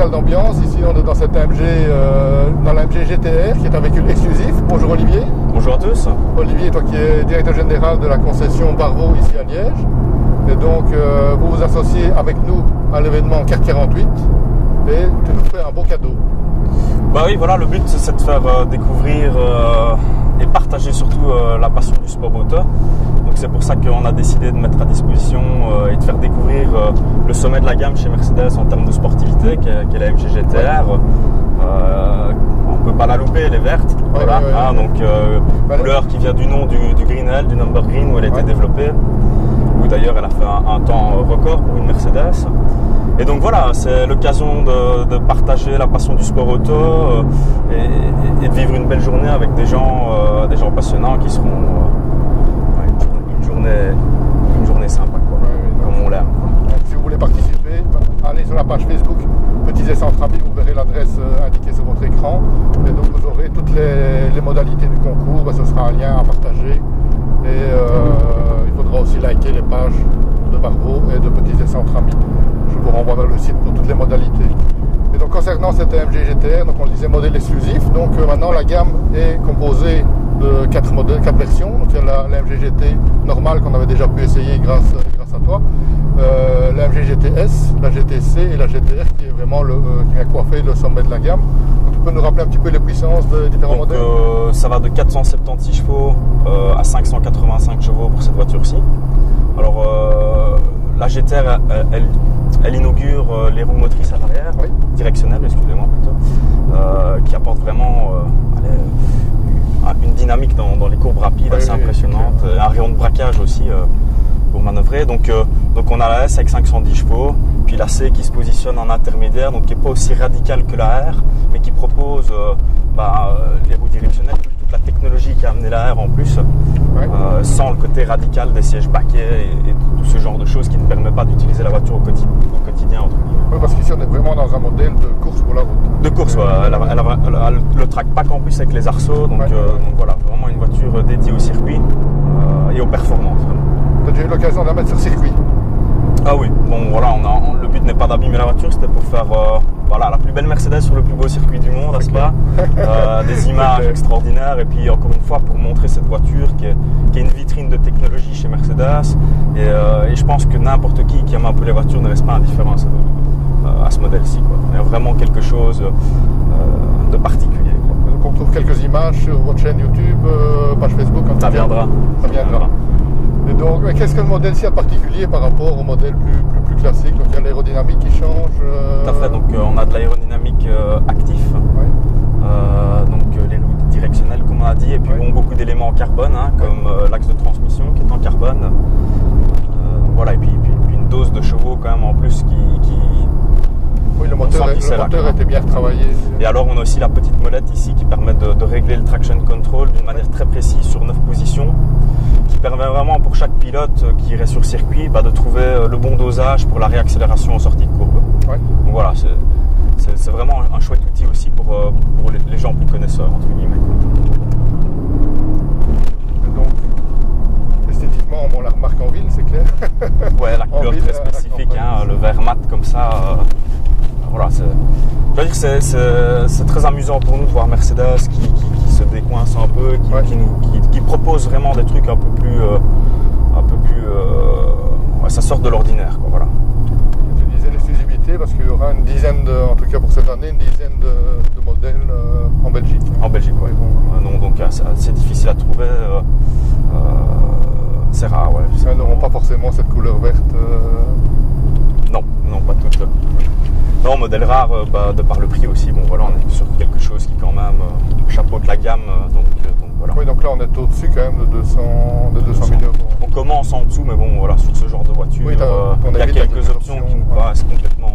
salle d'ambiance. Ici, on est dans cette AMG, dans la AMG GTR, qui est un véhicule exclusif. Bonjour Olivier. Bonjour à tous. Olivier, toi qui es directeur général de la concession Barvo ici à Liège. Et donc, vous vous associez avec nous à l'événement CART 48 et tu nous fais un beau cadeau. Bah oui, voilà, le but c'est de faire découvrir et partager surtout la passion du sport auto. Donc c'est pour ça qu'on a décidé de mettre à disposition et de faire découvrir le sommet de la gamme chez Mercedes en termes de sportivité, qui est la MG GTR. On ne peut pas la louper, elle est verte. Voilà, donc couleur qui vient du nom du Green Hell, du Number Green où elle a été développée. Où d'ailleurs elle a fait un temps record pour une Mercedes. Et donc voilà, c'est l'occasion de partager la passion du sport auto et de vivre une belle journée avec des gens passionnants qui seront une journée sympa, quoi, comme on l'aime. Si vous voulez participer, allez sur la page Facebook Petits Essais entre Amis, vous verrez l'adresse indiquée sur votre écran. Et donc vous aurez toutes les modalités du concours, ce sera un lien à partager. Et il faudra aussi liker les pages de Barvo et de Petits Essais entre Amis. Je vous renvoie vers le site pour toutes les modalités. Et donc concernant cette AMG GTR, donc on le disait modèle exclusif, donc maintenant la gamme est composée de 4 versions. Donc il y a la MG GT normale qu'on avait déjà pu essayer grâce à toi, la MG GTS, la GTC et la GTR qui est vraiment qui vient coiffer le sommet de la gamme. Donc, tu peux nous rappeler un petit peu les puissances des différents modèles? Ça va de 476 chevaux à 585 chevaux pour cette voiture-ci. Alors la GTR, elle inaugure les roues motrices à l'arrière, directionnelles, excusez-moi plutôt, qui apporte vraiment une dynamique dans les courbes rapides assez impressionnante, un rayon de braquage aussi pour manœuvrer. Donc on a la S avec 510 chevaux, puis la C qui se positionne en intermédiaire, donc qui n'est pas aussi radicale que la R, mais qui propose les roues directionnelles, toute la technologie qui a amené la R en plus, sans le côté radical des sièges baquets et tout ce genre de choses qui ne permet pas d'utiliser la voiture au quotidien. Oui, parce qu'ici on est vraiment dans un modèle de course pour la route. De course, elle a le track pack en plus avec les arceaux, donc voilà, vraiment une voiture dédiée au circuit et aux performances. Tu as déjà eu l'occasion de la mettre sur circuit? Ah oui, bon voilà, le but n'est pas d'abîmer la voiture, c'était pour faire la plus belle Mercedes sur le plus beau circuit du monde, n'est-ce pas? Des images extraordinaires, et puis encore une fois pour montrer cette voiture qui est une vitrine de technologie chez Mercedes, et je pense que n'importe qui aime un peu les voitures ne reste pas indifférent à ce modèle-ci, quoi. Il y a vraiment quelque chose de particulier, quoi. Donc on trouve quelques images sur votre chaîne YouTube, page Facebook. Ça viendra. Et donc, qu'est-ce que le modèle-ci a de particulier par rapport au modèle plus classique? Donc il y a l'aérodynamique qui change. Tout à fait, donc on a de l'aérodynamique actif, donc les roues directionnelles comme on a dit, et puis beaucoup d'éléments en carbone, comme l'axe de transmission qui est en carbone. Voilà, et puis une dose de chevaux quand même en plus qui oui, le moteur était bien retravaillé. Et alors on a aussi la petite molette ici qui permet de régler le traction control d'une manière très précise sur 9 positions, qui permet vraiment pour chaque pilote qui irait sur circuit de trouver le bon dosage pour la réaccélération en sortie de courbe. Donc voilà, c'est vraiment un chouette outil aussi pour les gens plus connaisseurs, entre guillemets. Et donc, esthétiquement, on la remarque en ville, c'est clair. Ouais, la couleur très spécifique, le vert mat comme ça. Voilà, je veux dire, c'est très amusant pour nous de voir Mercedes qui se décoince un peu, qui propose vraiment des trucs un peu plus ça sort de l'ordinaire, quoi, voilà. Tu disais l'exclusivité parce qu'il y aura une dizaine, en tout cas pour cette année, une dizaine de modèles en Belgique. En Belgique, oui. Non, donc c'est difficile à trouver. C'est rare, ouais. Elles n'auront pas forcément cette couleur verte. Non, pas toutes. Non, modèle rare, de par le prix aussi. Bon, voilà, on est sur quelque chose qui quand même chapeaute la gamme. Donc voilà. Oui, donc là on est au-dessus quand même de 200 000 euros. On commence en dessous, mais bon, voilà, sur ce genre de voiture, il y a quelques options qui nous paraissent complètement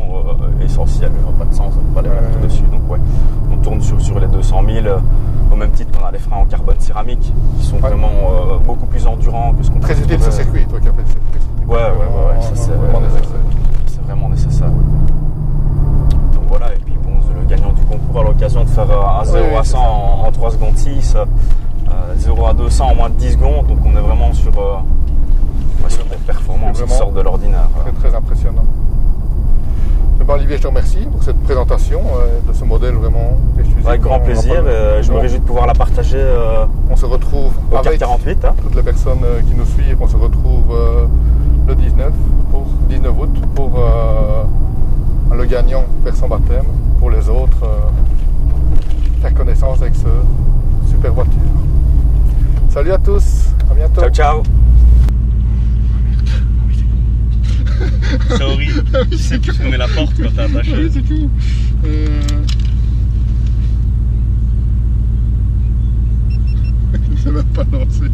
essentielles. Il n'y a pas de sens de ne pas les mettre dessus. Donc ouais, on tourne sur les 200 000, au même titre qu'on a les freins en carbone céramique, qui sont vraiment beaucoup plus endurants que ce qu'on peut Très utile ce circuit, toi qui as fait le circuit. Ouais, ça c'est vraiment nécessaire. C'est vraiment nécessaire. Donc voilà, et puis bon, le gagnant du concours a l'occasion de faire un 0 à 100 en 3 secondes 6, 0 à 200 en moins de 10 secondes, donc on est vraiment sur des performances qui sortent de l'ordinaire. C'est très impressionnant. Olivier, je te remercie pour cette présentation de ce modèle vraiment exclusif. Avec grand plaisir, je me réjouis de pouvoir la partager. On se retrouve avec 48, hein. Toutes les personnes qui nous suivent. On se retrouve le 19 août pour le gagnant faire son baptême. Pour les autres, faire connaissance avec ce super voiture. Salut à tous, à bientôt. Ciao, ciao. C'est horrible. Tu sais plus tourner la porte quand t'es attaché. Oui, c'est tout. Je ne sais même pas lancer.